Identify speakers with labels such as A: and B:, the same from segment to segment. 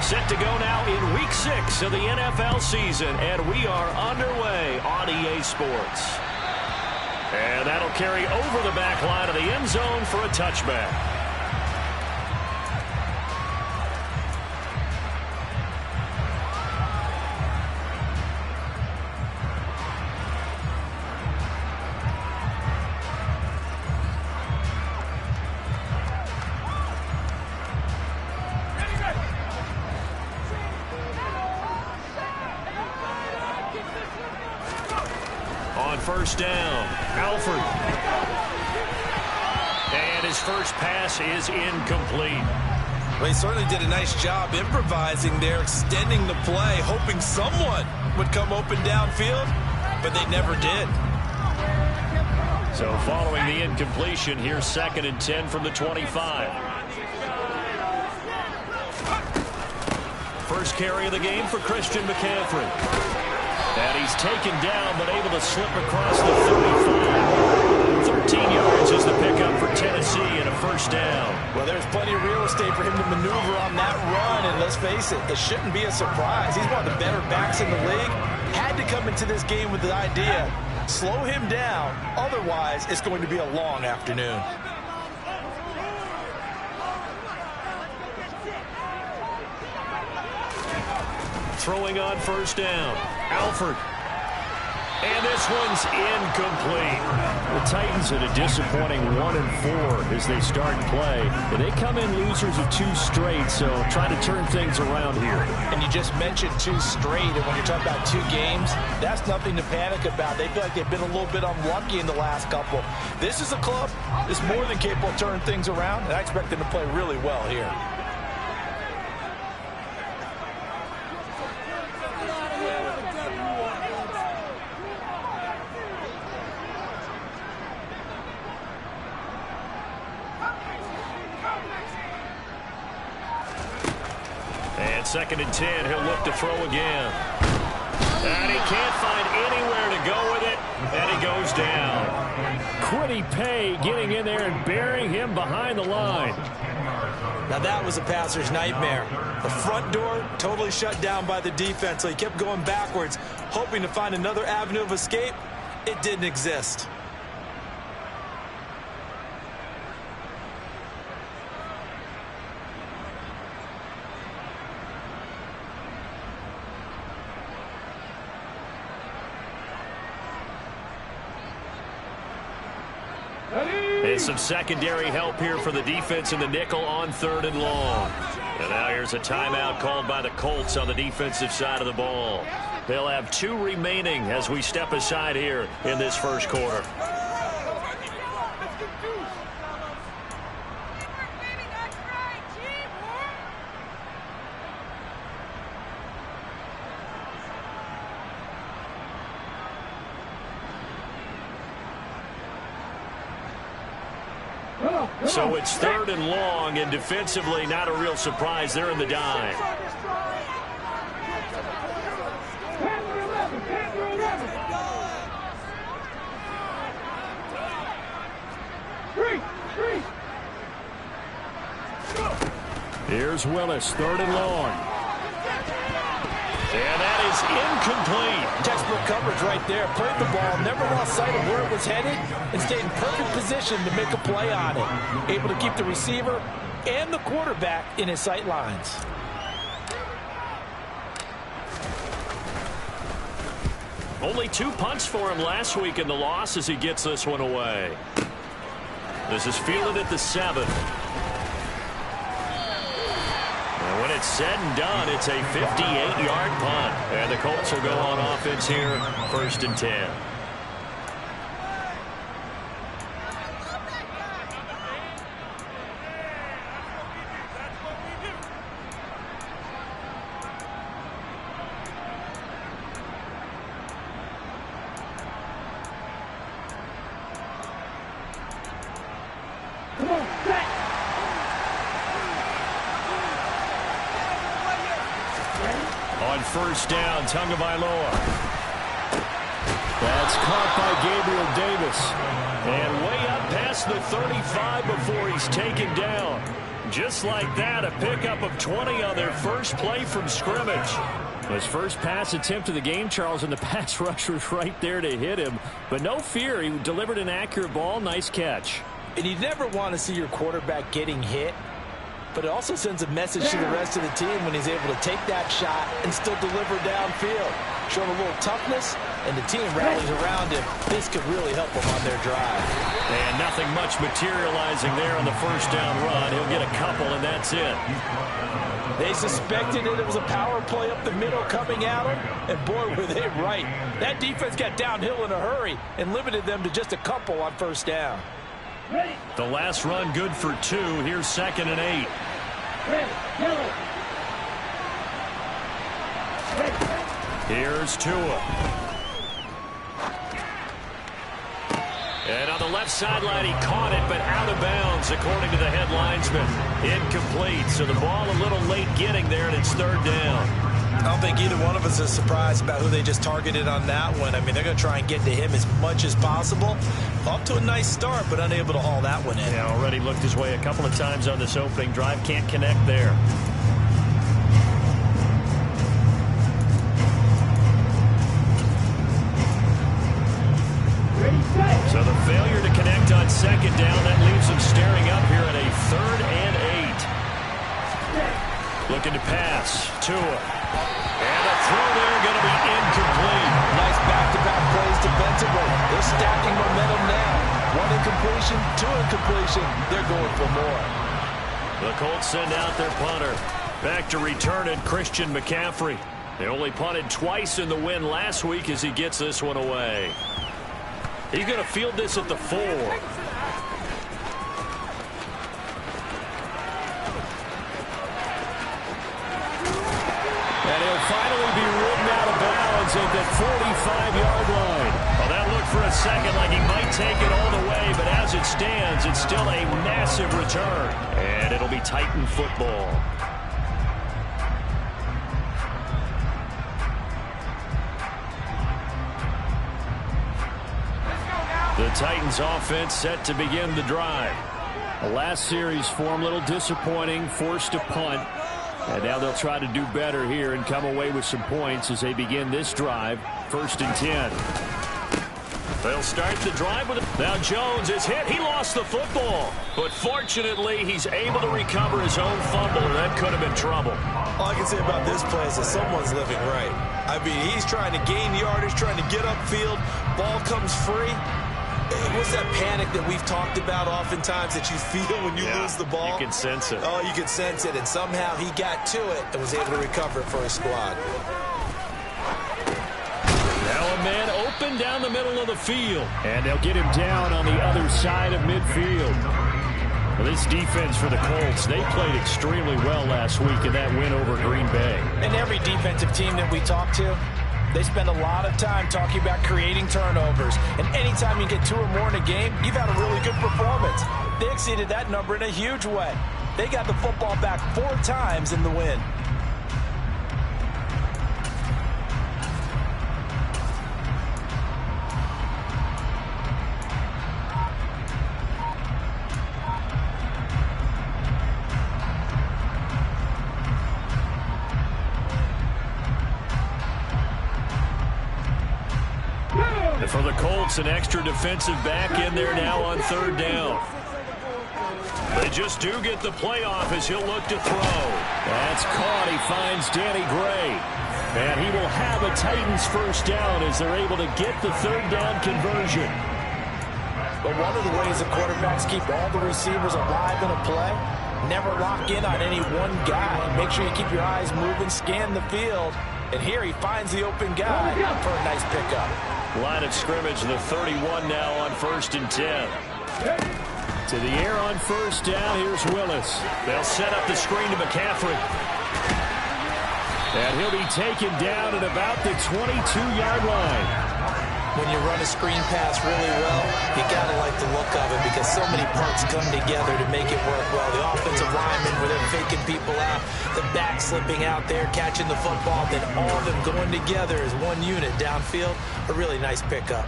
A: Set to go now in Week 6 of the NFL season, and we are underway on EA Sports. And that'll carry over the back line of the end zone for a touchback. First down, Alford. And his first pass is incomplete.
B: Well, he certainly did a nice job improvising there, extending the play, hoping someone would come open downfield, but they never did.
A: So following the incompletion, here's 2nd and 10 from the 25. First carry of the game for Christian McCaffrey. And he's taken down, but able to slip across the 35. 13 yards is the pickup for Tennessee and a first down.
C: Well, there's plenty of real estate for him to maneuver on that run, and let's face it, it shouldn't be a surprise. He's one of the better backs in the league. Had to come into this game with the idea, slow him down, otherwise it's going to be a long afternoon.
A: Throwing on first down, Alford. And this one's incomplete. The Titans at a disappointing 1-4 as they start play. And they come in losers of 2 straight, so try to turn things around here.
C: And you just mentioned 2 straight, and when you're talking about 2 games, that's nothing to panic about. They feel like they've been a little bit unlucky in the last couple. This is a club that's more than capable of turning things around, and I expect them to play really well here.
A: And 2nd and 10, he'll look to throw again. And he can't find anywhere to go with it, and he goes down. Quiddy Pay getting in there and burying him behind the line.
C: Now that was a passer's nightmare. The front door totally shut down by the defense, so he kept going backwards, hoping to find another avenue of escape. It didn't exist.
A: And some secondary help here for the defense in the nickel on 3rd and long. And now here's a timeout called by the Colts on the defensive side of the ball. They'll have 2 remaining as we step aside here in this first quarter. So it's 3rd and long, and defensively not a real surprise. They're in the dime. Here's Willis, 3rd and long. And that is incomplete.
C: Textbook coverage right there. Played the ball, never lost sight of where it was headed, and stayed in perfect position to make a play on it. Able to keep the receiver and the quarterback in his sight lines.
A: Only 2 punts for him last week in the loss as he gets this one away. This is fielded at the 7. And when it's said and done, it's a 58-yard punt. And the Colts will go on offense here, 1st and 10. On first down, Tagovailoa. That's caught by Gabriel Davis. And way up past the 35 before he's taken down. Just like that, a pickup of 20 on their first play from scrimmage. His first pass attempt of the game, Charles, and the pass rush was right there to hit him. But no fear, he delivered an accurate ball. Nice catch.
C: And you never want to see your quarterback getting hit, but it also sends a message to the rest of the team when he's able to take that shot and still deliver downfield. Showing a little toughness, and the team rallies around him. This could really help them on their drive.
A: And nothing much materializing there on the first down run. He'll get a couple, and that's it.
C: They suspected it was a power play up the middle coming at them, and boy, were they right. That defense got downhill in a hurry and limited them to just a couple on first down.
A: The last run good for 2. Here's 2nd and 8. Here's Tua. And on the left sideline, he caught it, but out of bounds, according to the head linesman. Incomplete, so the ball a little late getting there, and it's 3rd down.
B: I don't think either one of us is surprised about who they just targeted on that one. I mean, they're going to try and get to him as much as possible. Off to a nice start, but unable to haul that one in.
A: Yeah, already looked his way a couple of times on this opening drive. Can't connect there. So the failure to connect on 2nd down, that leaves him staring up here at a 3rd and 8. Looking to pass. Tua. And a throw there going to be incomplete.
C: Nice back-to-back plays defensively. They're stacking momentum now. 1 incompletion, 2 incompletion. They're going for more.
A: The Colts send out their punter. Back to return it, Christian McCaffrey. They only punted twice in the win last week as he gets this one away. He's going to field this at the 4. And he'll finally be ridden out of bounds at the 45-yard line. Well, that looked for a second like he might take it all the way, but as it stands, it's still a massive return. And it'll be Titan football. The Titans offense set to begin the drive. The last series for them, a little disappointing, forced to punt. And now they'll try to do better here and come away with some points as they begin this drive. 1st and 10. They'll start the drive with it. Now Jones is hit. He lost the football. But fortunately, he's able to recover his own fumble, and that could have been trouble.
B: All I can say about this play is that someone's living right. I mean, he's trying to gain yardage, trying to get upfield. Ball comes free. What's that panic that we've talked about oftentimes that you feel when you lose the ball?
A: You can sense it.
B: Oh, you can sense it. And somehow he got to it and was able to recover it for his squad.
A: Now a man open down the middle of the field. And they'll get him down on the other side of midfield. Well, this defense for the Colts, they played extremely well last week in that win over Green Bay.
C: And every defensive team that we talk to, they spend a lot of time talking about creating turnovers. And anytime you get 2 or more in a game, you've had a really good performance. They exceeded that number in a huge way. They got the football back 4 times in the win.
A: For the Colts, an extra defensive back in there now on 3rd down. They just do get the playoff as he'll look to throw. That's caught. He finds Danny Gray. And he will have a Titans first down as they're able to get the 3rd down conversion.
C: But one of the ways the quarterbacks keep all the receivers alive in a play, never lock in on any one guy. Make sure you keep your eyes moving, scan the field. And here he finds the open guy for a nice pickup.
A: Line of scrimmage, the 31 now on 1st and 10. To the air on 1st down, here's Willis. They'll set up the screen to McCaffrey. And he'll be taken down at about the 22-yard line.
C: When you run a screen pass really well, you got to like the look of it because so many parts come together to make it work well. The offensive linemen where they're faking people out, the back slipping out there, catching the football, then all of them going together as one unit downfield. A really nice pickup.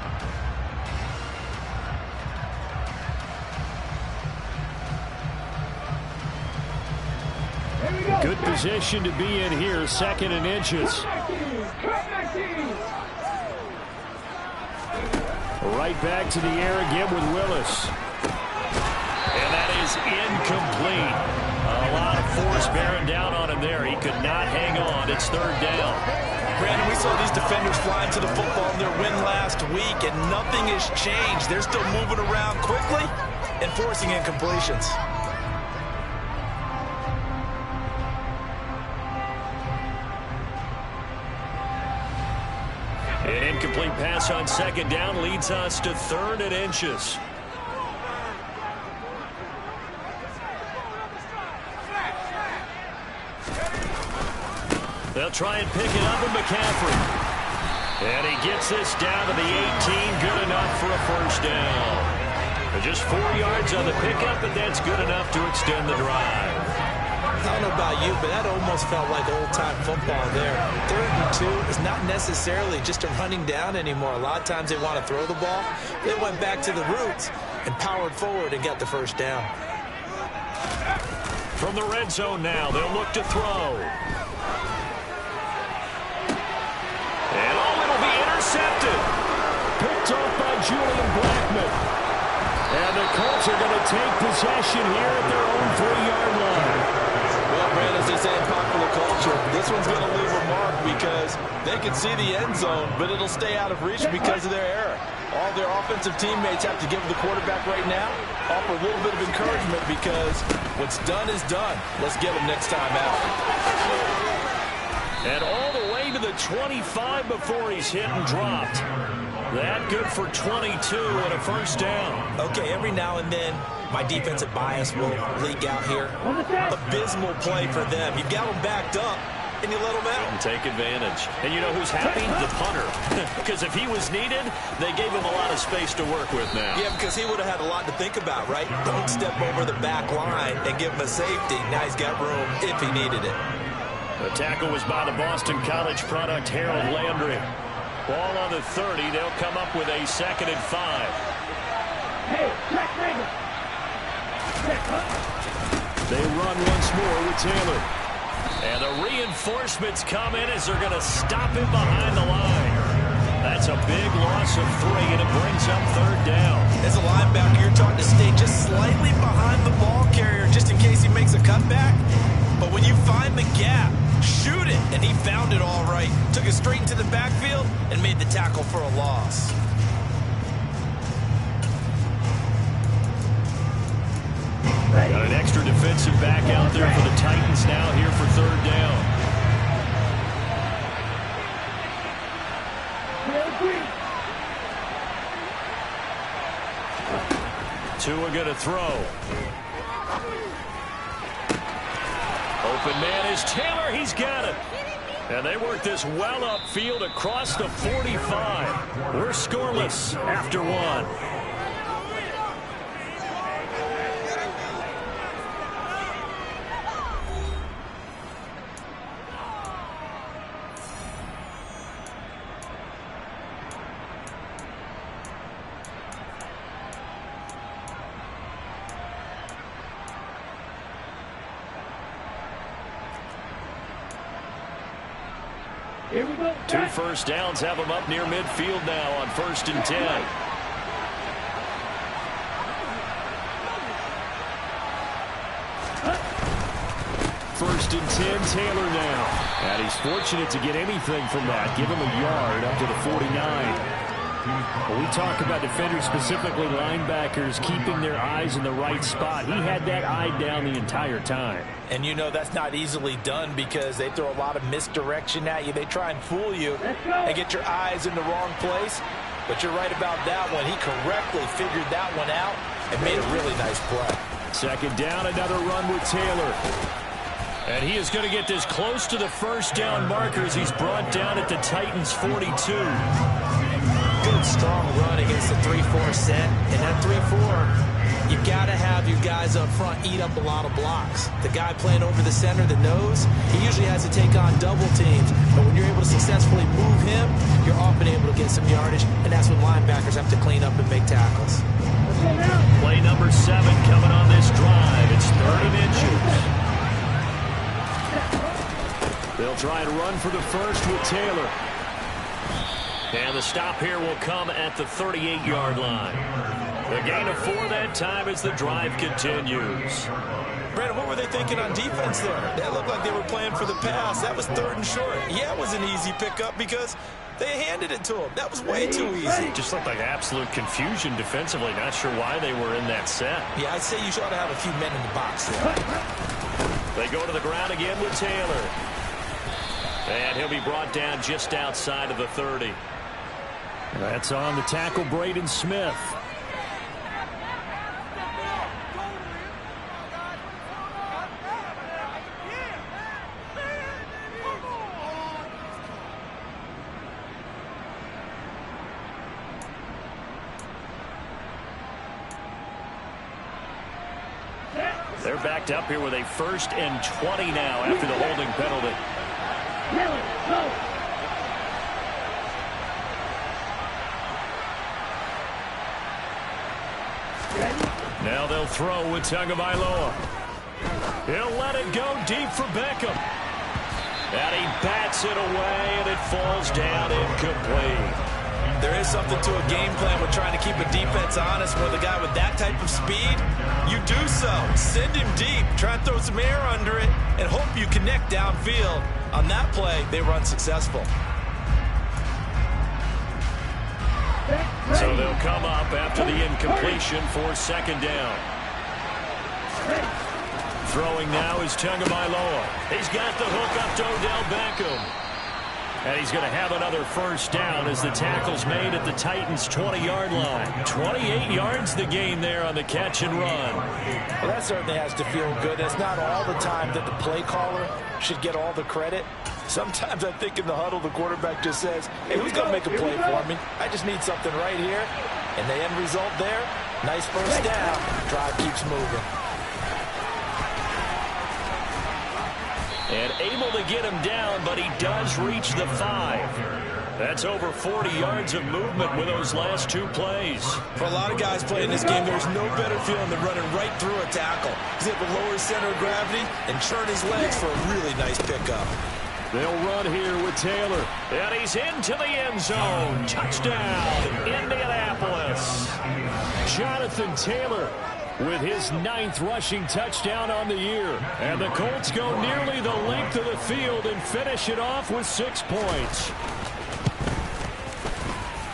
A: Good position to be in here, 2nd and inches. Right back to the air again with Willis. And that is incomplete. A lot of force bearing down on him there. He could not hang on. It's 3rd down.
C: Brandon, we saw these defenders flying to the football in their win last week, and nothing has changed. They're still moving around quickly and forcing incompletions.
A: An incomplete pass on 2nd down leads us to 3rd and inches. They'll try and pick it up with McCaffrey. And he gets this down to the 18. Good enough for a 1st down. Just 4 yards on the pickup, but that's good enough to extend the drive.
C: I don't know about you, but that almost felt like old-time football there. 3rd and 2 is not necessarily just a running down anymore. A lot of times they want to throw the ball. They went back to the roots and powered forward and got the 1st down.
A: From the red zone now, they'll look to throw. And it'll be intercepted. Picked off by Julian Blackman. And the Colts are going to take possession here at their own 3-yard line.
C: Well, Brandon, as they say in popular culture, this one's going to leave a mark because they can see the end zone, but it'll stay out of reach because of their error. All their offensive teammates have to give the quarterback right now, offer a little bit of encouragement because what's done is done. Let's get them next time out.
A: And all the way to the 25 before he's hit and dropped. That good for 22 and a 1st down.
C: Okay, every now and then my defensive bias will leak out here. Abysmal play for them. You got them backed up, and you let them out.
A: And take advantage. And you know who's happy? The punter. Because if he was needed, they gave him a lot of space to work with now.
C: Yeah, because he would have had a lot to think about, right? Don't step over the back line and give him a safety. Now he's got room if he needed it.
A: The tackle was by the Boston College product, Harold Landry. Ball on the 30. They'll come up with a 2nd and 5. They run once more with Taylor. And the reinforcements come in as they're going to stop him behind the line. That's a big loss of 3, and it brings up 3rd down.
C: As a linebacker, you're taught to stay just slightly behind the ball carrier just in case he makes a cutback. But when you find the gap, shoot it, and he found it all right. Took it straight into the backfield and made the tackle for a loss.
A: Got an extra defensive back out there for the Titans now here for 3rd down. Tua going to throw. Open man is Taylor. He's got it. And they work this well upfield across the 45. We're scoreless after 1.
D: Here we go.
A: 2 first downs have them up near midfield now on 1st and 10. First and 10, Taylor now. And he's fortunate to get anything from that. Give him a yard up to the 49. When we talk about defenders, specifically linebackers, keeping their eyes in the right spot, he had that eye down the entire time.
C: And you know that's not easily done because they throw a lot of misdirection at you. They try and fool you and get your eyes in the wrong place. But you're right about that one. He correctly figured that one out and made a really nice play. 2nd down, another run with Taylor.
A: And he is going to get this close to the 1st down marker as he's brought down at the Titans' 42.
C: Good, strong run against the 3-4 set. And that 3-4, you've got to have your guys up front eat up a lot of blocks. The guy playing over the center, the nose, he usually has to take on double teams. But when you're able to successfully move him, you're often able to get some yardage, and that's when linebackers have to clean up and make tackles.
A: Play number 7 coming on this drive. It's 3rd and inches. They'll try and run for the first with Taylor. And the stop here will come at the 38-yard line. The gain of 4 that time as the drive continues.
B: Brandon, what were they thinking on defense there? That looked like they were playing for the pass. That was 3rd and short. Yeah, it was an easy pickup because they handed it to him. That was way too easy.
A: Just looked like absolute confusion defensively. Not sure why they were in that set.
B: Yeah, I'd say you ought to have a few men in the box there.
A: They go to the ground again with Taylor. And he'll be brought down just outside of the 30. That's on the tackle, Braden Smith. They're backed up here with a 1st and 20 now after the holding penalty. Now they'll throw with Tagovailoa. He'll let it go deep for Beckham. And he bats it away, and it falls down incomplete.
B: There is something to a game plan with trying to keep a defense honest with a guy with that type of speed. You do so. Send him deep. Try and throw some air under it and hope you connect downfield. On that play, they were unsuccessful.
A: So they'll come up after the incompletion for 2nd down. Throwing now is Tagovailoa. He's got the hook up to Odell Beckham. And he's going to have another 1st down as the tackle's made at the Titans' 20-yard line. 28 yards the gain there on the catch and run.
C: Well, that certainly has to feel good. It's not all the time that the play caller should get all the credit. Sometimes I think in the huddle, the quarterback just says, hey, who's going to make a play for me? I just need something right here. And the end result there, nice 1st down. Drive keeps moving.
A: And able to get him down, but he does reach the 5. That's over 40 yards of movement with those last 2 plays.
B: For a lot of guys playing this game, there's no better feeling than running right through a tackle. He's able to lower his center of gravity and churn his legs for a really nice pickup.
A: They'll run here with Taylor. And he's into the end zone. Touchdown, Indianapolis. Jonathan Taylor with his 9th rushing touchdown on the year. And the Colts go nearly the length of the field and finish it off with 6 points.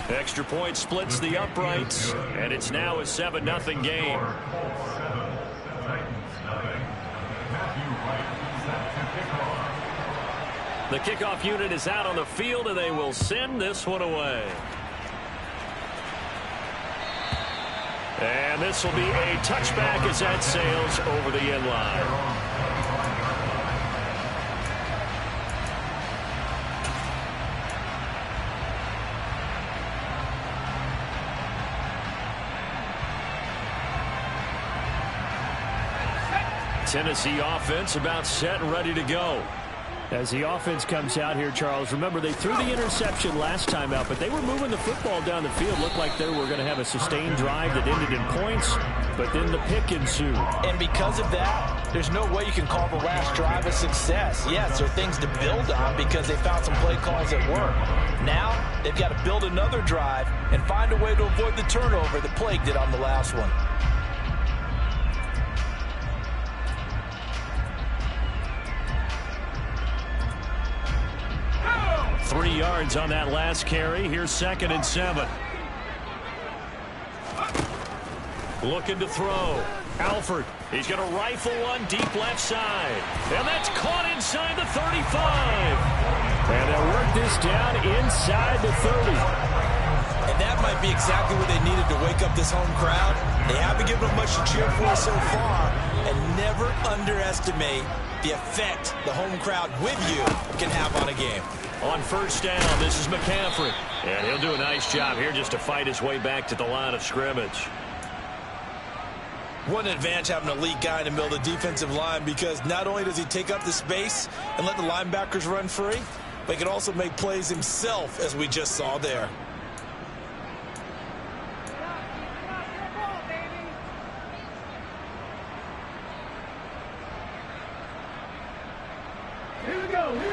A: Extra point splits the uprights, and it's now a 7-0 game. The kickoff unit is out on the field, and they will send this one away. And this will be a touchback as that sails over the end line. Tennessee offense about set and ready to go. As the offense comes out here, Charles, remember they threw the interception last time out, but they were moving the football down the field. Looked like they were going to have a sustained drive that ended in points, but then the pick ensued.
C: And because of that, there's no way you can call the last drive a success. Yes, there are things to build on because they found some play calls that work. Now, they've got to build another drive and find a way to avoid the turnover that plagued it on the last one.
A: 3 yards on that last carry. Here's 2nd and 7. Looking to throw. Alford. He's going to rifle one deep left side. And that's caught inside the 35. And they'll work this down inside the 30.
B: And that might be exactly what they needed to wake up this home crowd. They haven't given them much to cheer for so far. And never underestimate the effect the home crowd with you can have on a game.
A: On 1st down, this is McCaffrey. And he'll do a nice job here just to fight his way back to the line of scrimmage.
B: What an advantage having an elite guy in the middle of the defensive line, because not only does he take up the space and let the linebackers run free, but he can also make plays himself, as we just saw there.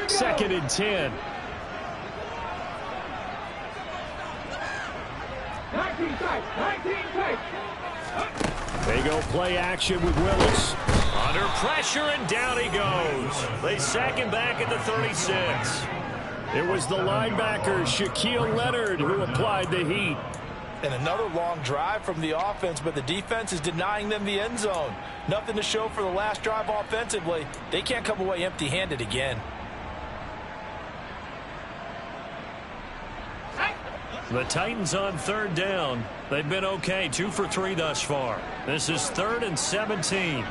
A: 2nd and 10.
D: 19 tight.
A: They go play action with Willis. Under pressure, and down he goes. They sack him back at the 36. It was the linebacker, Shaquille Leonard, who applied the heat.
C: And another long drive from the offense, but the defense is denying them the end zone. Nothing to show for the last drive offensively. They can't come away empty-handed again.
A: The Titans on 3rd down. They've been okay, 2 for 3 thus far. This is 3rd and 17.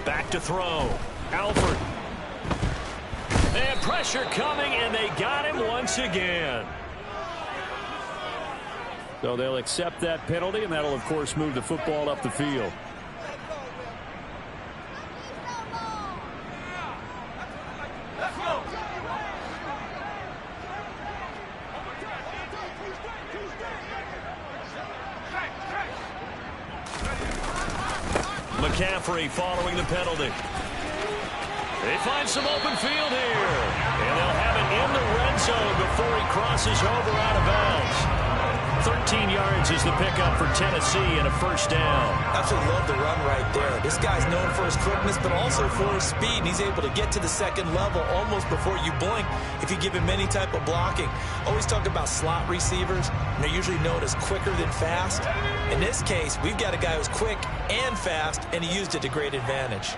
A: Back to throw. Alford. And pressure coming, and they got him once again. So they'll accept that penalty, and that'll, of course, move the football up the field. McCaffrey following the penalty. They find some open field here. And they'll have it in the red zone before he crosses over out of bounds. 13 yards is the pickup for Tennessee and a 1st down.
B: Absolutely love the run right there. This guy's known for his quickness, but also for his speed. And he's able to get to the 2nd level almost before you blink if you give him any type of blocking. Always talk about slot receivers, and they're usually known as quicker than fast. In this case, we've got a guy who's quick and fast, and he used it to great advantage.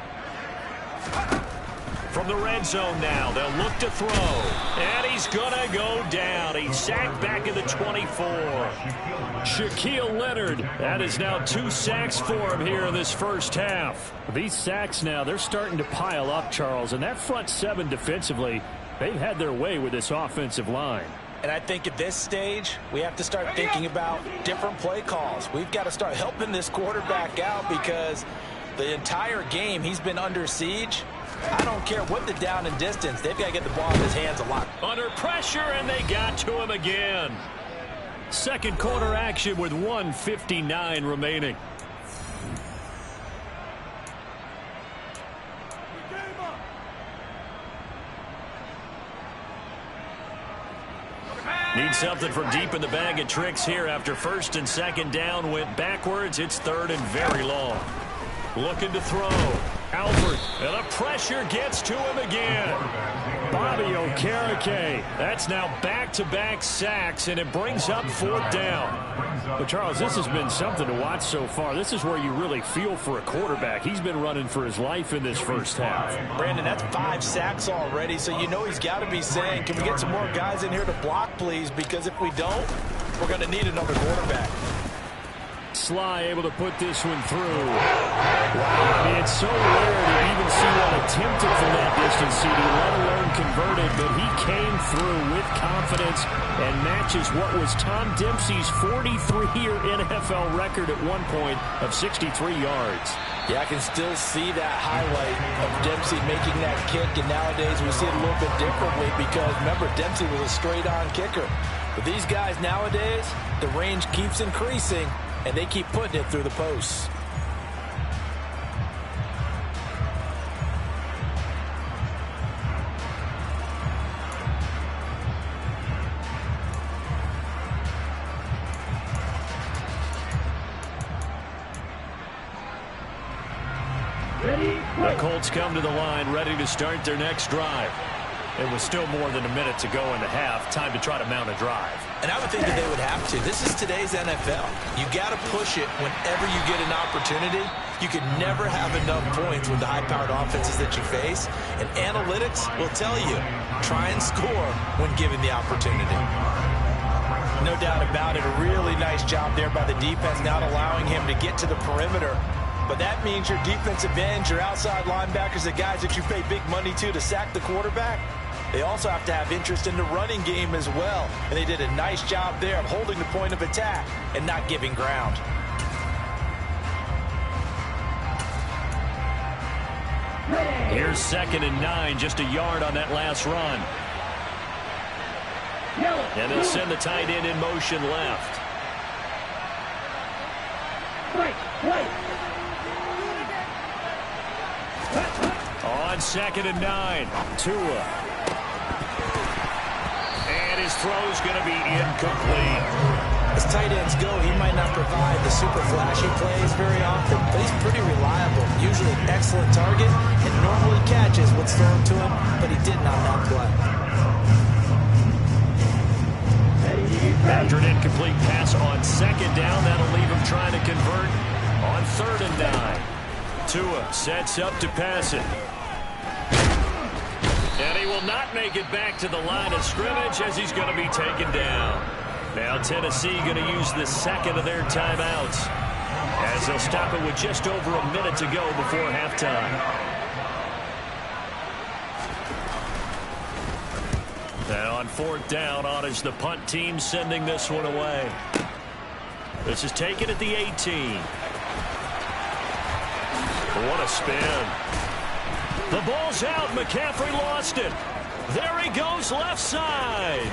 A: From the red zone now, they'll look to throw. And he's going to go down. He's sacked back at the 24. Shaquille Leonard. That is now 2 sacks for him here in this 1st half. These sacks now, they're starting to pile up, Charles. And that front 7 defensively, they've had their way with this offensive line.
C: And I think at this stage, we have to start thinking about different play calls. We've got to start helping this quarterback out because the entire game he's been under siege. I don't care what the down and distance. They've got to get the ball in his hands a lot.
A: Under pressure, and they got to him again. 2nd quarter action with 1:59 remaining. Need something from deep in the bag of tricks here after 1st and 2nd down went backwards. It's 3rd and very long. Looking to throw. Alford, and the pressure gets to him again. Bobby Okereke. That's now back-to-back sacks, and it brings up 4th down. But, Charles, this has been something to watch so far. This is where you really feel for a quarterback. He's been running for his life in this 1st half.
C: Brandon, that's 5 sacks already, so you know he's got to be saying, can we get some more guys in here to block, please? Because if we don't, we're going to need another quarterback.
A: Sly able to put this one through. Wow, I mean, it's so rare to even see one attempted from that distance, CD, let alone converted, but he came through with confidence and matches what was Tom Dempsey's 43-year NFL record at one point of 63 yards.
C: Yeah, I can still see that highlight of Dempsey making that kick, and nowadays we see it a little bit differently because, remember, Dempsey was a straight-on kicker. But these guys nowadays, the range keeps increasing, and they keep putting it through the posts.
A: The Colts come to the line ready to start their next drive. It was still more than a minute to go in the half. Time to try to mount a drive.
B: And I would think that they would have to. This is today's NFL. You got to push it whenever you get an opportunity. You can never have enough points with the high-powered offenses that you face. And analytics will tell you, try and score when given the opportunity.
C: No doubt about it. A really nice job there by the defense, not allowing him to get to the perimeter. But that means your defensive ends, your outside linebackers, the guys that you pay big money to sack the quarterback, they also have to have interest in the running game as well. And they did a nice job there of holding the point of attack and not giving ground.
A: Here's 2nd and 9, just a yard on that last run. And they'll send the tight end in motion left.
D: Strike. Play.
A: On 2nd and 9, Tua. And his throw's going to be incomplete.
C: As tight ends go, he might not provide the super flashy plays very often, but he's pretty reliable. Usually an excellent target and normally catches what's thrown to him, but he didn't on that play.
A: After an incomplete pass on 2nd down, that'll leave him trying to convert on 3rd and 9. Tua sets up to pass it. And he will not make it back to the line of scrimmage as he's going to be taken down. Now Tennessee going to use the 2nd of their timeouts as they'll stop it with just over a minute to go before halftime. And on 4th down, on is the punt team sending this one away. This is taken at the 18. What a spin. The ball's out. McCaffrey lost it. There he goes left side.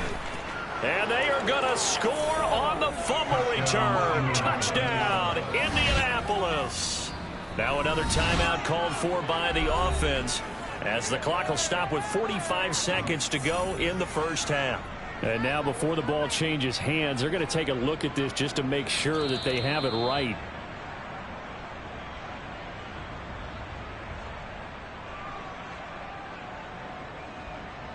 A: And they are going to score on the fumble return. Touchdown, Indianapolis. Now another timeout called for by the offense as the clock will stop with 45 seconds to go in the first half. And now before the ball changes hands, they're going to take a look at this just to make sure that they have it right.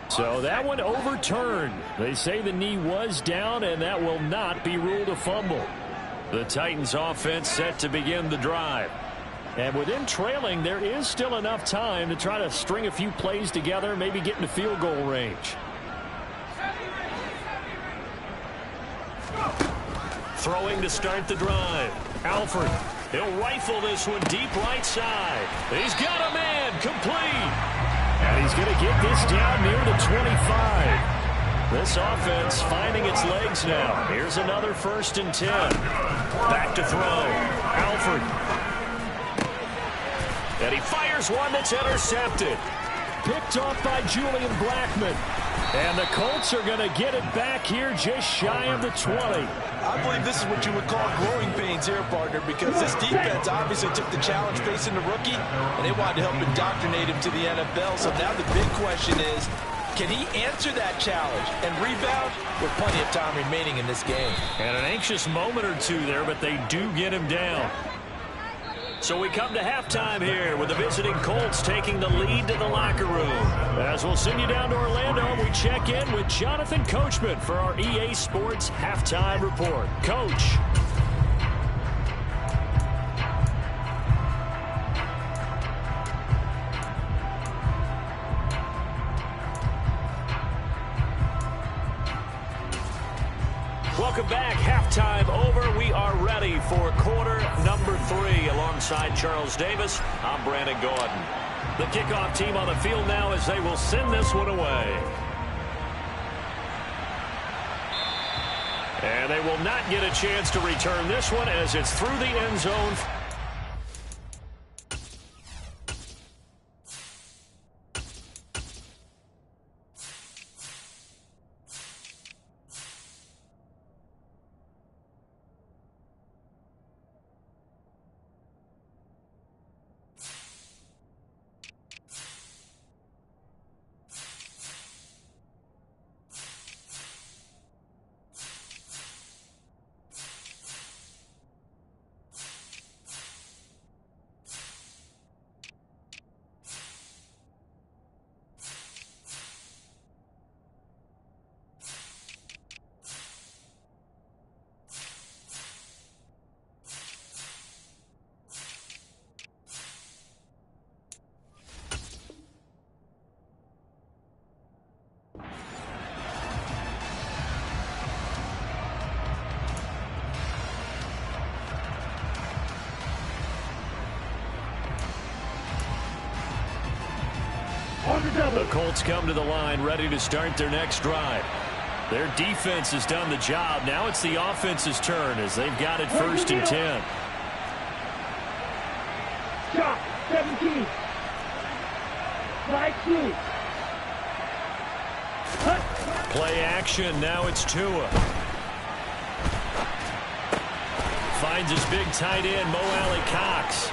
A: So that one overturned. They say the knee was down, and that will not be ruled a fumble. The Titans offense set to begin the drive. And with them trailing, there is still enough time to try to string a few plays together, maybe get into field goal range. Throwing to start the drive. Alford. He'll rifle this one deep right side. He's got a man complete. And he's going to get this down near the 25. This offense finding its legs now. Here's another 1st and 10. Back to throw. Alford. And he fires one that's intercepted. Picked off by Julian Blackmon. And the Colts are going to get it back here just shy of the 20.
C: I believe this is what you would call growing pains here, partner, because this defense obviously took the challenge facing the rookie, and they wanted to help indoctrinate him to the NFL. So now the big question is, can he answer that challenge and rebound with plenty of time remaining in this game?
A: And an anxious moment or two there, but they do get him down. So we come to halftime here with the visiting Colts taking the lead to the locker room. As we'll send you down to Orlando, we check in with Jonathan Coachman for our EA Sports Halftime Report. Coach. Welcome back. Halftime over. We are ready for quarter number 3 alongside Charles Davis. I'm Brandon Gordon. The kickoff team on the field now as they will send this one away. And they will not get a chance to return this one as it's through the end zone. The Colts come to the line ready to start their next drive. Their defense has done the job. Now it's the offense's turn as they've got it 1st and 10.
D: Stop. 17. Slide 2.
A: Play action. Now it's Tua. finds his big tight end, Mo Alley-Cox.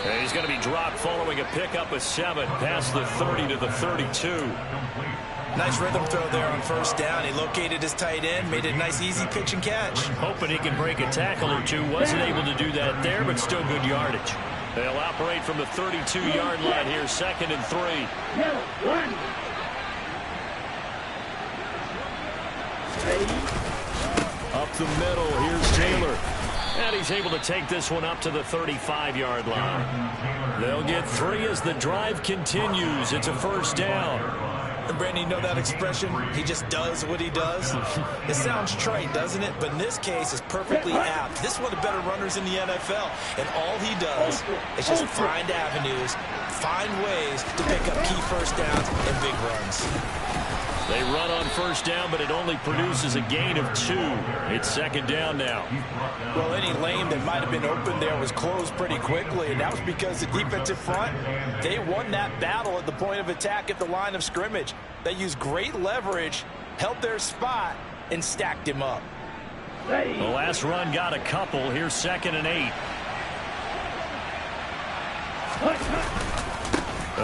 A: And he's going to be dropped following a pickup of 7 past the 30 to the 32.
C: Nice rhythm throw there on first down. He located his tight end, made it a nice easy pitch and catch.
A: Hoping he can break a tackle or two. Wasn't able to do that there, but still good yardage. They'll operate from the 32-yard line here, 2nd and 3. Up the middle, here's Taylor. And he's able to take this one up to the 35-yard line. They'll get 3 as the drive continues. It's a first down.
C: And Brandon, you know that expression? He just does what he does. It sounds trite, doesn't it? But in this case, it's perfectly apt. This is one of the better runners in the NFL. And all he does is just find avenues, find ways to pick up key first downs and big runs.
A: They run on first down, but it only produces a gain of 2. It's 2nd down now.
C: Well, any lane that might have been open there was closed pretty quickly, and that was because the defensive front, they won that battle at the point of attack at the line of scrimmage. They used great leverage, held their spot, and stacked him up.
A: The last run got a couple. Here's 2nd and 8.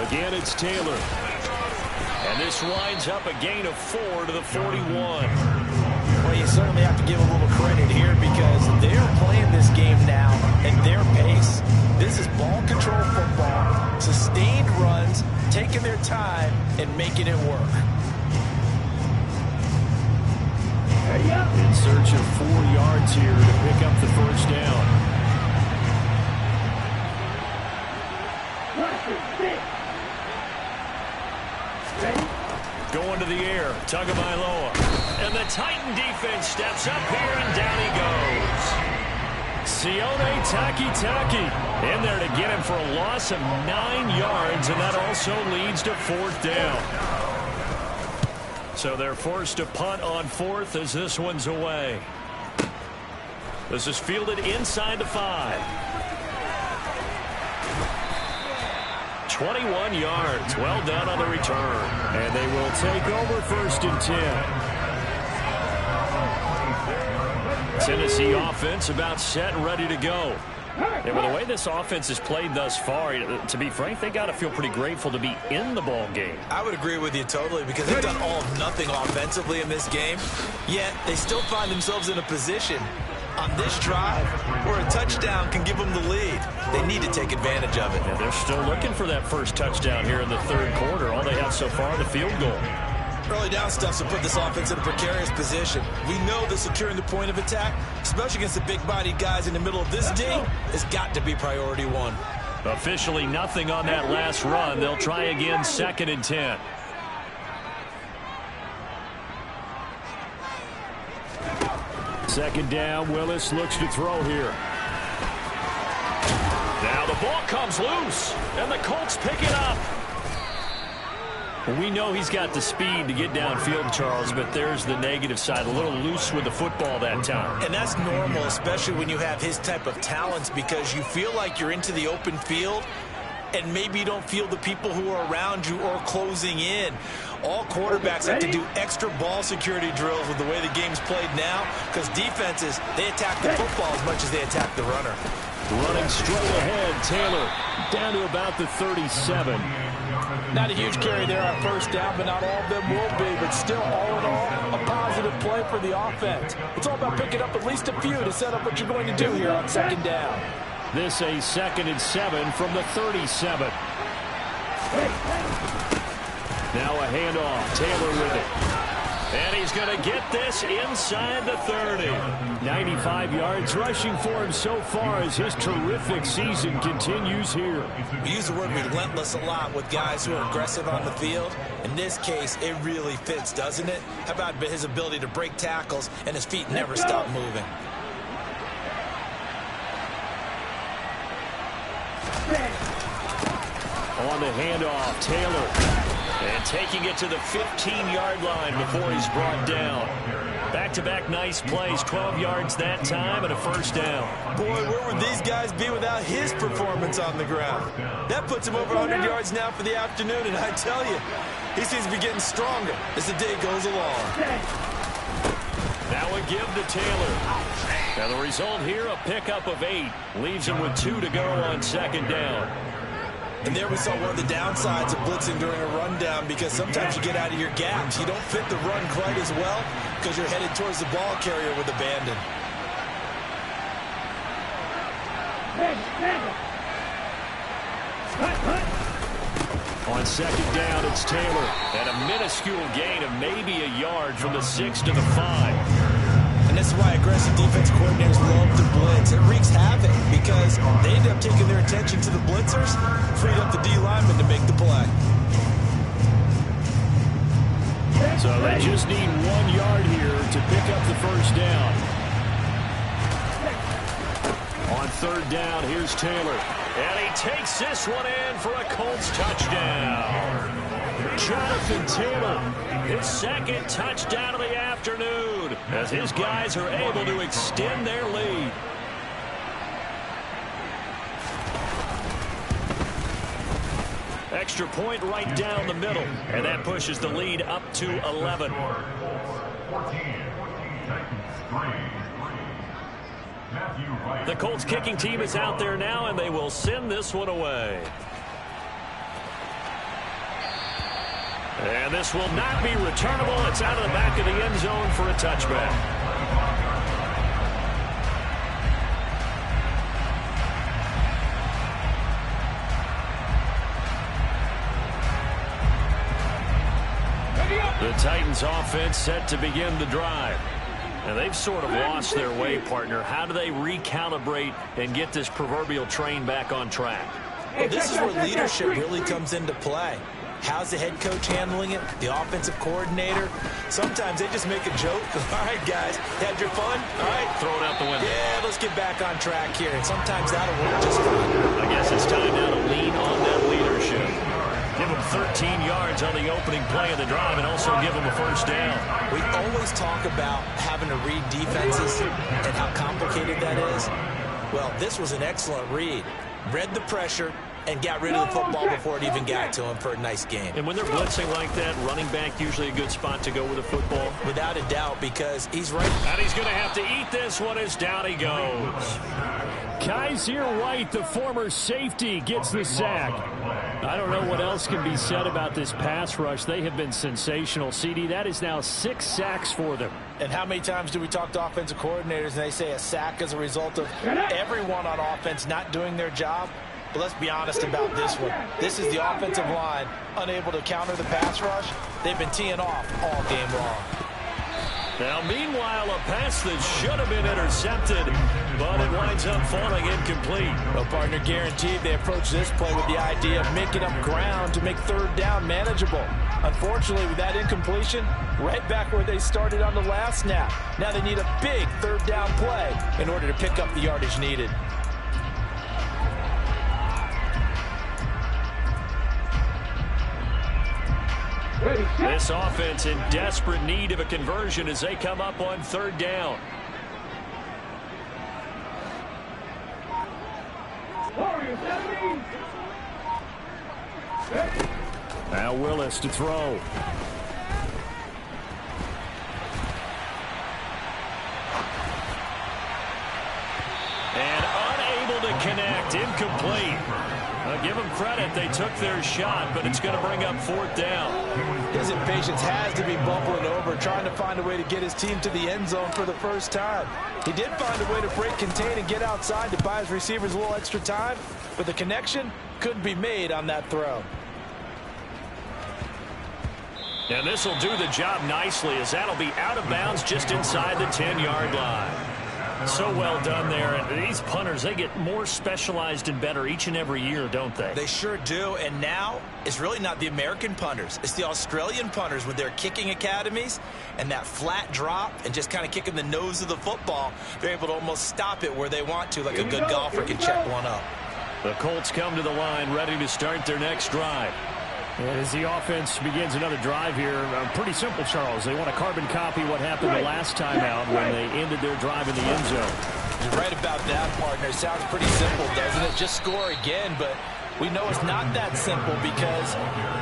A: Again, it's Taylor. And this winds up a gain of 4 to the 41.
C: Well, you certainly have to give a little credit here because they're playing this game now at their pace. This is ball control football, sustained runs, taking their time and making it work.
A: In search of 4 yards here to pick up the first down. Going to the air, Tagovailoa. And the Titan defense steps up here, and down he goes. Sione Takitaki in there to get him for a loss of 9 yards, and that also leads to 4th down. So they're forced to punt on 4th as this one's away. This is fielded inside the 5. 21 yards. Well done on the return. And they will take over 1st and 10. Tennessee offense about set and ready to go. And with the way this offense has played thus far, to be frank, they got to feel pretty grateful to be in the ball game.
C: I would agree with you totally because they've done all of nothing offensively in this game, yet they still find themselves in a position on this drive where a touchdown can give them the lead. They need to take advantage of it.
A: And they're still looking for that first touchdown here in the 3rd quarter. All they have so far, the field goal.
C: Early down stuff to put this offense in a precarious position. We know that securing the point of attack, especially against the big-bodied guys in the middle of this D, has got to be priority 1.
A: Officially nothing on that last run. They'll try again, 2nd and 10. Second down, Willis looks to throw here. Now the ball comes loose, and the Colts pick it up. We know he's got the speed to get downfield, Charles, but there's the negative side. A little loose with the football that time.
C: And that's normal, especially when you have his type of talents, because you feel like you're into the open field, and maybe you don't feel the people who are around you or closing in. All quarterbacks have to do extra ball security drills with the way the game's played now, because defenses, they attack the football as much as they attack the runner.
A: Running straight ahead, Taylor down to about the 37.
C: Not a huge carry there on first down, but not all of them will be. But still, all in all, a positive play for the offense. It's all about picking up at least a few to set up what you're going to do here on 2nd down.
A: This a 2nd and 7 from the 37. Now a handoff. Taylor with it. And he's going to get this inside the 30. 95 yards rushing for him so far as his terrific season continues here.
C: We use the word relentless a lot with guys who are aggressive on the field. In this case, it really fits, doesn't it? How about his ability to break tackles and his feet never stop moving?
A: On the handoff, Taylor. And taking it to the 15-yard line before he's brought down. Back-to-back nice plays, 12 yards that time and a first down.
C: Boy, where would these guys be without his performance on the ground? That puts him over 100 yards now for the afternoon, and I tell you, he seems to be getting stronger as the day goes along.
A: Now give to Taylor. And the result here, a pickup of 8. Leaves him with 2 to go on second down.
B: And there we saw one of the downsides of blitzing during a rundown, because sometimes you get out of your gaps. You don't fit the run quite as well because you're headed towards the ball carrier with abandon.
A: On second down, it's Taylor. And a minuscule gain of maybe a yard from the 6 to the 5.
B: And this is why aggressive defense coordinators love to blitz. It wreaks havoc because they end up taking their attention to the blitzers, freed up the D lineman to make the play.
A: So they just need 1 yard here to pick up the first down. On third down, here's Taylor. And he takes this one in for a Colts touchdown. Jonathan Taylor, his second touchdown of the afternoon, as his guys are able to extend their lead. Extra point right down the middle, and that pushes the lead up to 11. The Colts kicking team is out there now, and they will send this one away. And this will not be returnable. It's out of the back of the end zone for a touchback. The Titans offense set to begin the drive. And they've sort of lost their way, partner. How do they recalibrate and get this proverbial train back on track?
B: Well, this is where leadership really comes into play. How's the head coach handling it? The offensive coordinator? Sometimes they just make a joke. All right, guys, had your fun? All right.
A: Throw it out the window.
B: Yeah, let's get back on track here. And sometimes that'll work just fine.
A: I guess it's time now to lean on that leadership. Give them 13 yards on the opening play of the drive and also give them a first down.
B: We always talk about having to read defenses and how complicated that is. Well, this was an excellent read. Read the pressure and got rid of the football before it even got to him for a nice game.
A: And when they're blitzing like that, running back usually a good spot to go with the football.
B: Without a doubt, because he's right.
A: And he's going to have to eat this one as down he goes. Kaiser White, the former safety, gets the sack. I don't know what else can be said about this pass rush. They have been sensational. CD, that is now 6 sacks for them.
C: And how many times do we talk to offensive coordinators and they say a sack is a result of everyone on offense not doing their job? But let's be honest about this one. This is the offensive line unable to counter the pass rush. They've been teeing off all game long.
A: Now, meanwhile, a pass that should have been intercepted, but it winds up falling incomplete.
C: Well, partner, guaranteed they approach this play with the idea of making up ground to make third down manageable. Unfortunately, with that incompletion, right back where they started on the last snap. Now they need a big third down play in order to pick up the yardage needed.
A: This offense in desperate need of a conversion as they come up on third down. Now Willis to throw. And unable to connect, incomplete. Give them credit, they took their shot, but it's going to bring up fourth down.
C: His impatience has to be bubbling over, trying to find a way to get his team to the end zone for the first time. He did find a way to break, contain, and get outside to buy his receivers a little extra time, but the connection couldn't be made on that throw.
A: And this will do the job nicely, as that'll be out of bounds just inside the 10-yard line. So well done there. And these punters, they get more specialized and better each and every year, don't they?
B: They sure do. And now it's really not the American punters. It's the Australian punters with their kicking academies and that flat drop and just kind of kicking the nose of the football. They're able to almost stop it where they want to, like a good golfer can check one up.
A: The Colts come to the line ready to start their next drive. And as the offense begins another drive here, pretty simple, Charles. They want to carbon copy what happened the last time out when they ended their drive in the end zone.
C: You're right about that, partner. Sounds pretty simple, doesn't it? Just score again, but we know it's not that simple because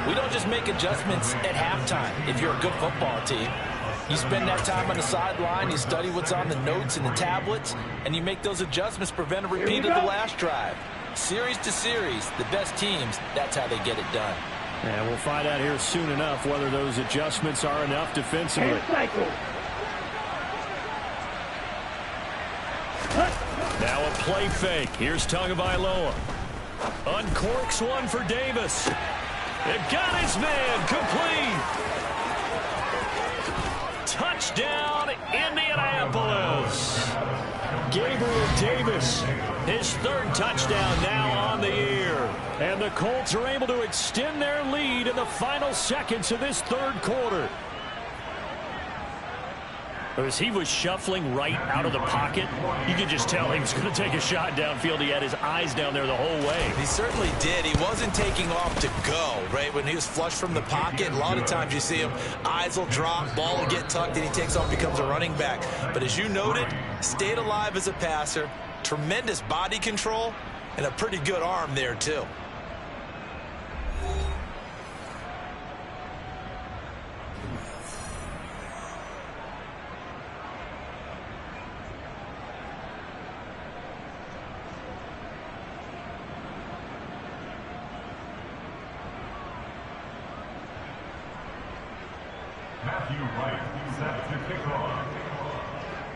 C: we don't just make adjustments at halftime if you're a good football team. You spend that time on the sideline, you study what's on the notes and the tablets, and you make those adjustments to prevent a repeat of the last drive. Series to series, the best teams, that's how they get it done.
A: And we'll find out here soon enough whether those adjustments are enough defensively. Now a play fake. Here's Tagovailoa. Uncorks one for Davis. It got his man complete. Touchdown, Indianapolis. Gabriel Davis, his third touchdown now on the year. And the Colts are able to extend their lead in the final seconds of this third quarter. As he was shuffling right out of the pocket, you could just tell he was going to take a shot downfield. He had his eyes down there the whole way.
B: He certainly did. He wasn't taking off to go, right? When he was flush from the pocket, a lot of times you see him, eyes will drop, ball will get tucked, and he takes off, becomes a running back. But as you noted, stayed alive as a passer, tremendous body control, and a pretty good arm there, too.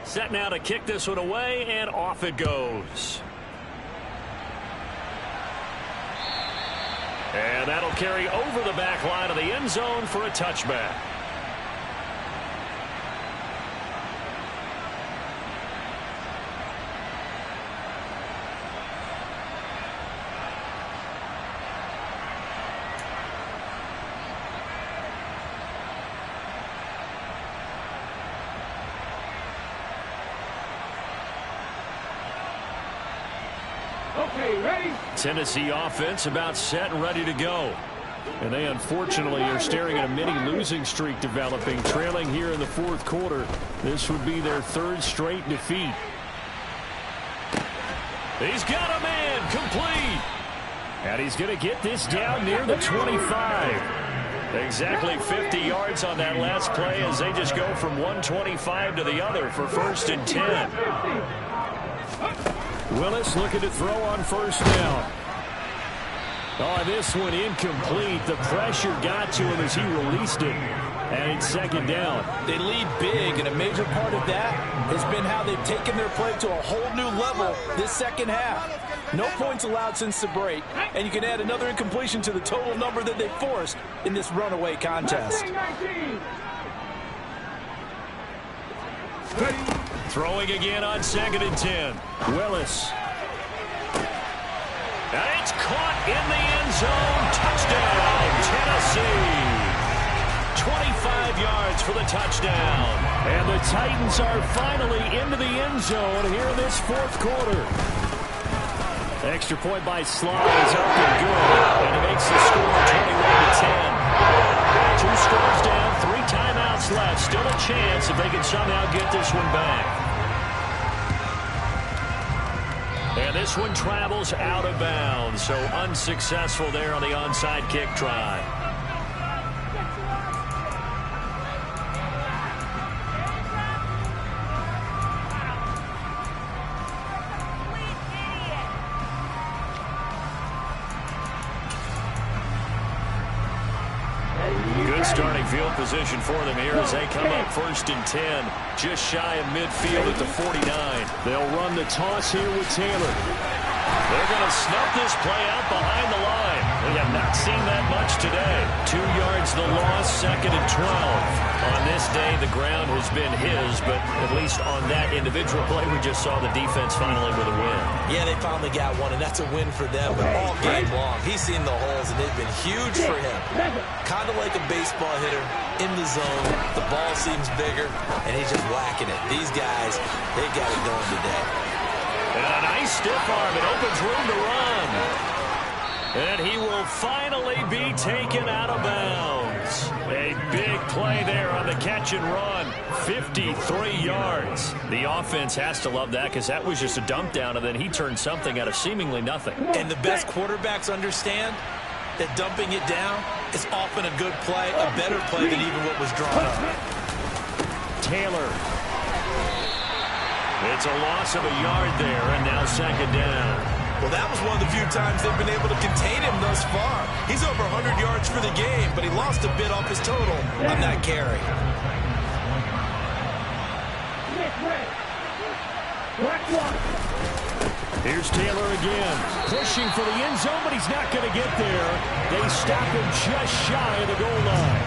A: Set now to kick this one away, and off it goes. And that'll carry over the back line of the end zone for a touchback. Tennessee offense about set and ready to go. And they unfortunately are staring at a mini losing streak developing, trailing here in the fourth quarter. This would be their third straight defeat. He's got a man complete. And he's going to get this down near the 25. Exactly 50 yards on that last play as they just go from 125 to the other for 1st and 10. Willis looking to throw on first down. Oh, this one incomplete. The pressure got to him as he released it. And it's 2nd down.
C: They lead big, and a major part of that has been how they've taken their play to a whole new level this second half. No points allowed since the break, and you can add another incompletion to the total number that they forced in this runaway contest.
A: Throwing again on 2nd and 10. Willis. And it's caught in the end zone. Touchdown, Tennessee. 25 yards for the touchdown. And the Titans are finally into the end zone here in this fourth quarter. Extra point by Sly is up and good. And it makes the score 21-10. 2 scores down, 3 timeouts left. Still a chance if they can somehow get this one back. And this one travels out of bounds, so unsuccessful there on the onside kick try. Good starting field position for them here as they come up 1st and 10, just shy of midfield at the 49. They'll run the toss here with Taylor. They're going to snuff this play out behind the line. We have not seen that much today. 2 yards the loss, 2nd and 12. On this day, the ground has been his, but at least on that individual play, we just saw the defense finally with a win.
B: Yeah, they finally got one, and that's a win for them. But all game long, he's seen the holes, and they've been huge for him. Kind of like a baseball hitter in the zone. The ball seems bigger, and he's just whacking it. These guys, they got it going today.
A: And a nice stiff arm. It opens room to run. And he will finally be taken out of bounds. A big play there on the catch and run. 53 yards. The offense has to love that because that was just a dump down, and then he turned something out of seemingly nothing.
B: And the best quarterbacks understand that dumping it down is often a good play, a better play than even what was drawn up.
A: Taylor. It's a loss of a yard there, and now second down.
B: Well, that was one of the few times they've been able to contain him thus far. He's over 100 yards for the game, but he lost a bit off his total on that carry.
A: Here's Taylor again, pushing for the end zone, but he's not going to get there. They stop him just shy of the goal line.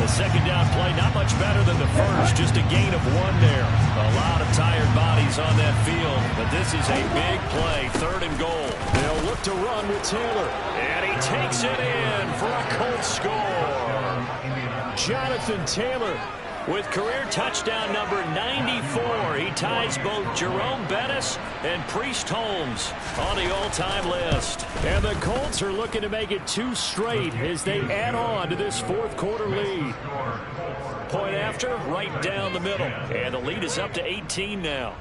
A: The second down play, not much better than the first, just a gain of 1 there. A lot of tired bodies on that field, but this is a big play, 3rd and goal. They'll look to run with Taylor, and he takes it in for a Colts score. Jonathan Taylor with career touchdown number 94. He ties both Jerome Bettis and Priest Holmes on the all-time list. And the Colts are looking to make it 2 straight as they add on to this 4th quarter lead. Point after, right down the middle. And the lead is up to 18 now.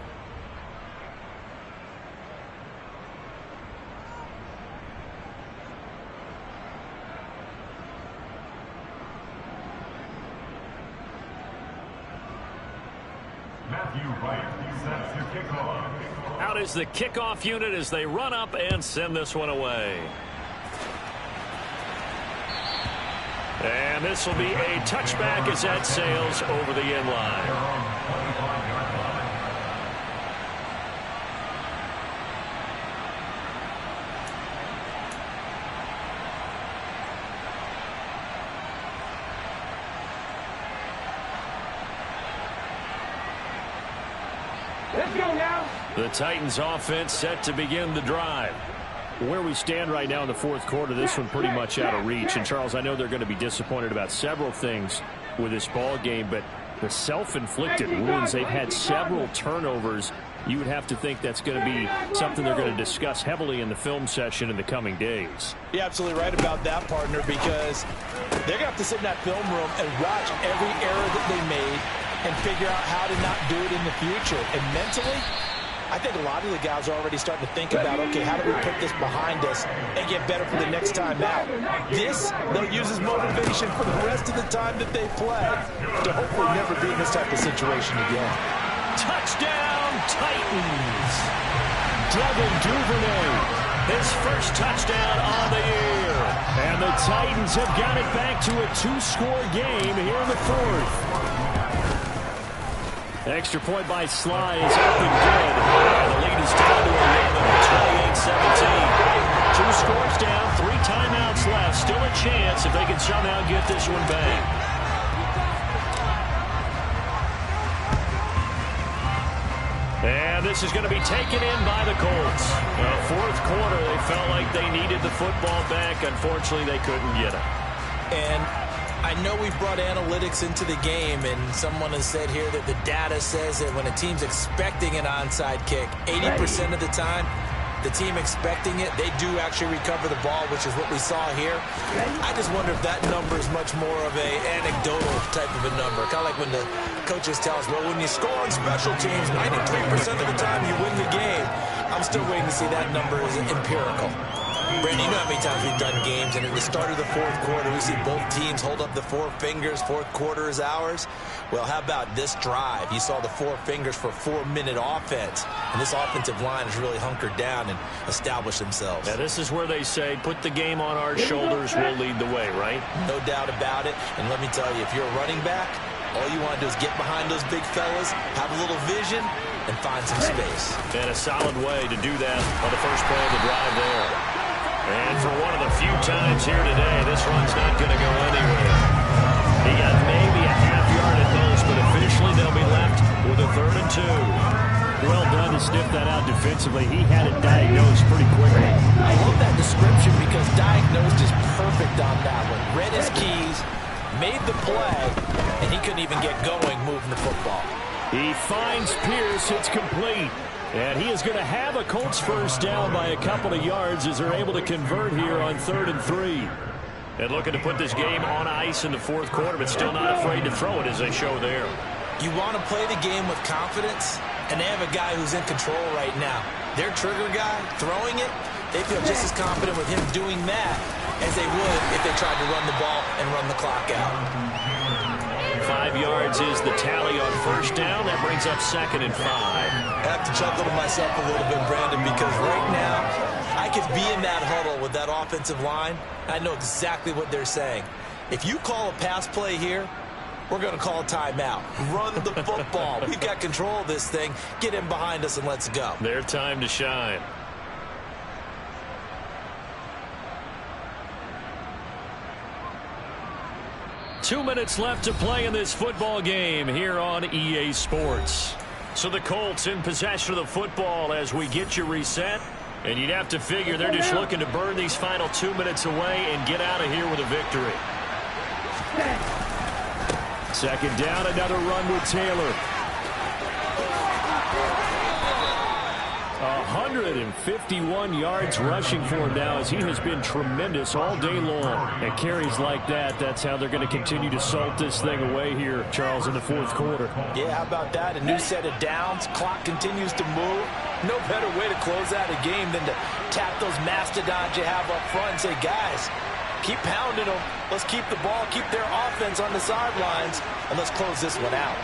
A: Out is the kickoff unit as they run up and send this one away. And this will be a touchback as that sails over the end line. The Titans offense set to begin the drive. Where we stand right now in the 4th quarter, this one pretty much out of reach. And Charles, I know they're going to be disappointed about several things with this ball game, but the self-inflicted wounds, they've had several turnovers. You would have to think that's going to be something they're going to discuss heavily in the film session in the coming days.
C: You're absolutely right about that, partner, because they're going to have to sit in that film room and watch every error that they made and figure out how to not do it in the future. And mentally, I think a lot of the guys are already starting to think about, okay, how do we put this behind us and get better for the next time out? This, they'll use as motivation for the rest of the time that they play to hopefully never be in this type of situation again.
A: Touchdown, Titans! Devin Duvernay, his first touchdown on the year. And the Titans have got it back to a 2-score game here in the 4th. Extra point by Sly is up and good. And the lead is down to 11, 28-17. 2 scores down, 3 timeouts left. Still a chance if they can somehow get this one back. And this is going to be taken in by the Colts. 4th quarter, they felt like they needed the football back. Unfortunately, they couldn't get it.
B: And I know we've brought analytics into the game, and someone has said here that the data says that when a team's expecting an onside kick, 80% of the time, the team expecting it, they do actually recover the ball, which is what we saw here. I just wonder if that number is much more of a anecdotal type of a number. Kind of like when the coaches tell us, well, when you score on special teams, 93% of the time you win the game. I'm still waiting to see that number is empirical. Brandon, you know how many times we've done games, and at the start of the 4th quarter, we see both teams hold up the 4 fingers, 4th quarter is ours. Well, how about this drive? You saw the 4 fingers for 4-minute offense, and this offensive line has really hunkered down and established themselves.
A: Now, this is where they say, put the game on our shoulders, we'll lead the way, right?
B: No doubt about it, and let me tell you, if you're a running back, all you want to do is get behind those big fellas, have a little vision, and find some space.
A: And a solid way to do that on the first play of the drive there. And for one of the few times here today, this run's not going to go anywhere. He got maybe a half yard at most, but officially they'll be left with a 3rd and 2. Well done to sniff that out defensively. He had it diagnosed pretty quickly.
C: I love that description because diagnosed is perfect on that one. Read his keys, made the play, and he couldn't even get going moving the football.
A: He finds Pierce. It's complete. And he is going to have a Colts first down by a couple of yards as they're able to convert here on 3rd and 3. And looking to put this game on ice in the 4th quarter, but still not afraid to throw it as they show there.
B: You want to play the game with confidence, and they have a guy who's in control right now. Their trigger guy, throwing it, they feel just as confident with him doing that as they would if they tried to run the ball and run the clock out.
A: 5 5 yards is the tally on first down. That brings up 2nd and 5.
B: I have to chuckle to myself a little bit, Brandon, because right now I could be in that huddle with that offensive line. I know exactly what they're saying. If you call a pass play here, we're going to call a timeout. Run the football. We've got control of this thing. Get in behind us and let's go.
A: Their time to shine. Two minutes left to play in this football game here on EA Sports. So the Colts in possession of the football as we get you reset. And you'd have to figure they're just looking to burn these final 2 minutes away and get out of here with a victory. Second down, another run with Taylor. 151 yards rushing for him now as he has been tremendous all day long. And carries like that, that's how they're going to continue to salt this thing away here, Charles, in the fourth quarter.
C: Yeah, how about that? A new set of downs. Clock continues to move. No better way to close out a game than to tap those mastodons you have up front and say, guys, keep pounding them. Let's keep the ball, keep their offense on the sidelines, and let's close this one out.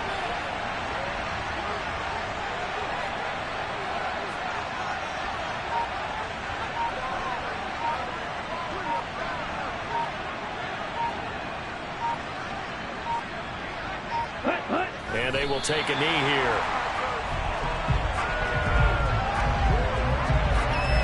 A: And they will take a knee here.